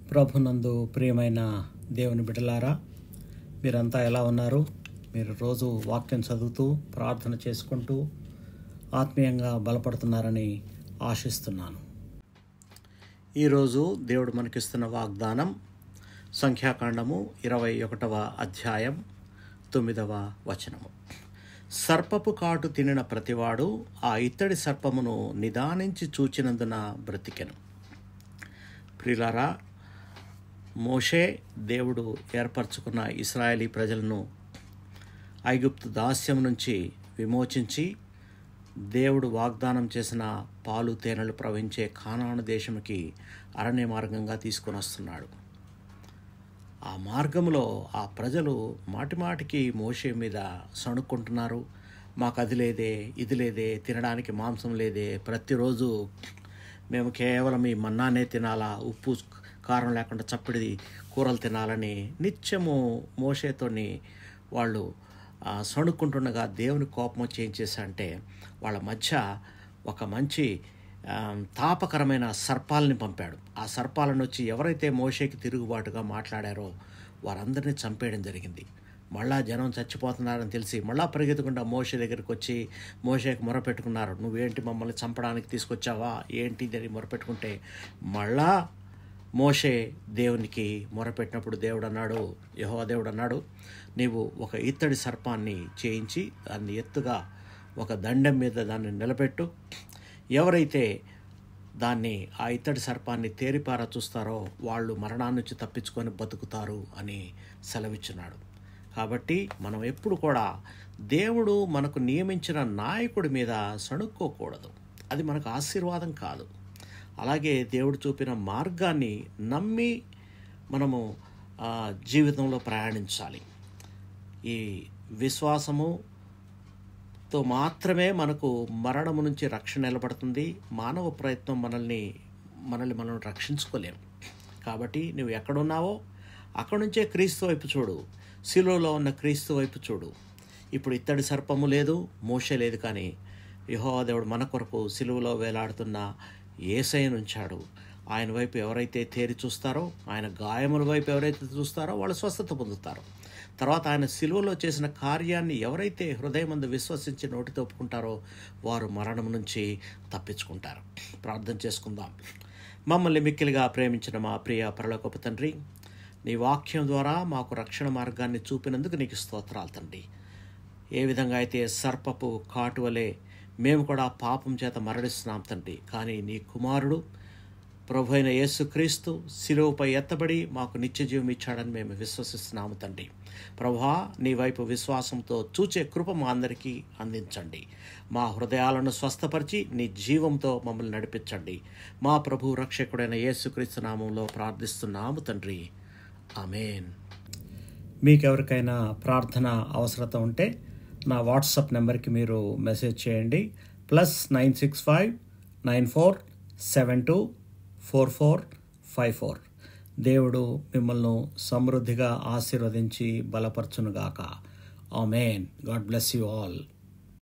ప్రభునందు ప్రియమైన దేవుని బిడ్డలారా, మీరంతా ఎలా ఉన్నారు? మీరు రోజు వాక్యం చదువుతూ ప్రార్థన చేసుకుంటూ ఆత్మీయంగా బలపడుతున్నారని ఆశిస్తున్నాను. ఈరోజు దేవుడు మనకిస్తున్న వాగ్దానం సంఖ్యాకాండము 21వ అధ్యాయం 9వ వచనము. సర్పపు కాటు తినిన ప్రతివాడు ఆ ఇత్తడి సర్పమును నిదానించి చూచినందున బ్రతికెను. ప్రియులారా, మోషే దేవుడు ఏర్పరచుకున్న ఇశ్రాయేలీ ప్రజలను ఐగుప్తు దాస్యం నుంచి విమోచించి దేవుడు వాగ్దానం చేసిన పాలు తేనెలు ప్రవహించే కానాను దేశంకి అరణ్య మార్గంగా తీసుకొని వస్తున్నాడు. ఆ మార్గంలో ఆ ప్రజలు మాటిమాటికి మోషే మీద సణుక్కుంటున్నారు. మాకు అది లేదే, ఇది లేదే, తినడానికి మాంసం లేదే, ప్రతిరోజు మేము కేవలం ఈ మన్నానే తినాలా, ఉప్పు కారం లేకుండా చప్పిడి కూరలు తినాలని నిత్యము మోషేతోని వాళ్ళు సణుక్కుంటుండగా దేవుని కోపం వచ్చి ఏం చేశారంటే వాళ్ళ మధ్య ఒక మంచి తాపకరమైన సర్పాలని పంపాడు. ఆ సర్పాలను వచ్చి ఎవరైతే మోషేకి తిరుగుబాటుగా మాట్లాడారో వారందరినీ చంపేయడం జరిగింది. మళ్ళా జనం చచ్చిపోతున్నారని తెలిసి మళ్ళా పరిగెత్తకుండా మోషే దగ్గరికి వచ్చి మోషేకి మొరపెట్టుకున్నారు. నువ్వేంటి మమ్మల్ని చంపడానికి తీసుకొచ్చావా ఏంటి అని మొరపెట్టుకుంటే మళ్ళా మోషే దేవునికి మొరపెట్టినప్పుడు యెహోవా దేవుడు అన్నాడు, నీవు ఒక ఇత్తడి సర్పాన్ని చేయించి దాన్ని ఎత్తుగా ఒక దండెం మీద దాన్ని నిలబెట్టు. ఎవరైతే దాన్ని ఆ ఇత్తడి సర్పాన్ని తేరిపారా చూస్తారో వాళ్ళు మరణాన్ని నుంచి తప్పించుకొని బతుకుతారు అని సెలవిచ్చున్నాడు. కాబట్టి మనం ఎప్పుడు కూడా దేవుడు మనకు నియమించిన నాయకుడి మీద సణుక్కోకూడదు. అది మనకు ఆశీర్వాదం కాదు. అలాగే దేవుడు చూపిన మార్గాన్ని నమ్మి మనము జీవితంలో ప్రయాణించాలి. ఈ విశ్వాసముతో మాత్రమే మనకు మరణము నుంచి రక్షణ నిలబడుతుంది. మానవ ప్రయత్నం మనం రక్షించుకోలేము. కాబట్టి నువ్వు ఎక్కడున్నావో అక్కడి నుంచే క్రీస్తు వైపు చూడు, శిలువలో ఉన్న క్రీస్తు వైపు చూడు. ఇప్పుడు ఇత్తడి సర్పము లేదు, మోషే లేదు, కానీ యెహోవా దేవుడు మన కొరకు శిలువలో వేలాడుతున్న యేసయ్యను ఉంచాడు. ఆయన వైపు ఎవరైతే తేరి చూస్తారో, ఆయన గాయముల వైపు ఎవరైతే చూస్తారో వాళ్ళు స్వస్థత పొందుతారు. తర్వాత ఆయన శిలువలో చేసిన కార్యాన్ని ఎవరైతే హృదయమందు విశ్వసించి నోటితో ఒప్పుకుంటారో వారు మరణం నుంచి తప్పించుకుంటారు. ప్రార్థన చేసుకుందాం. మమ్మల్ని మిక్కిలిగా ప్రేమించిన మా ప్రియ పరలోకపు తండ్రి, నీ వాక్యం ద్వారా మాకు రక్షణ మార్గాన్ని చూపినందుకు నీకు స్తోత్రాలు తండ్రి. ఏ విధంగా అయితే సర్పపు కాటు వలె మేము కూడా పాపం చేత మరణిస్తున్నాం తండ్రి, కానీ నీ కుమారుడు ప్రభు అయిన యేసుక్రీస్తు శిలువపై ఎత్తబడి మాకు నిత్య జీవం ఇచ్చాడని మేము విశ్వసిస్తున్నాము తండ్రి. ప్రభువా, నీ వైపు విశ్వాసంతో చూచే కృప మా అందరికీ అందించండి. మా హృదయాలను స్వస్థపరిచి నీ జీవంతో మమ్మల్ని నడిపించండి. మా ప్రభు రక్షకుడైన యేసుక్రీస్తు నామంలో ప్రార్థిస్తున్నాము తండ్రి. ఆమేన్. మీకెవరికైనా ప్రార్థన అవసరత ఉంటే నా వాట్సాప్ నెంబర్కి మీరు మెసేజ్ చేయండి. +965 94724454. దేవుడు మిమ్మల్ని సమృద్ధిగా ఆశీర్వదించి బలపరచునుగాక. ఆమేన్. God bless you all.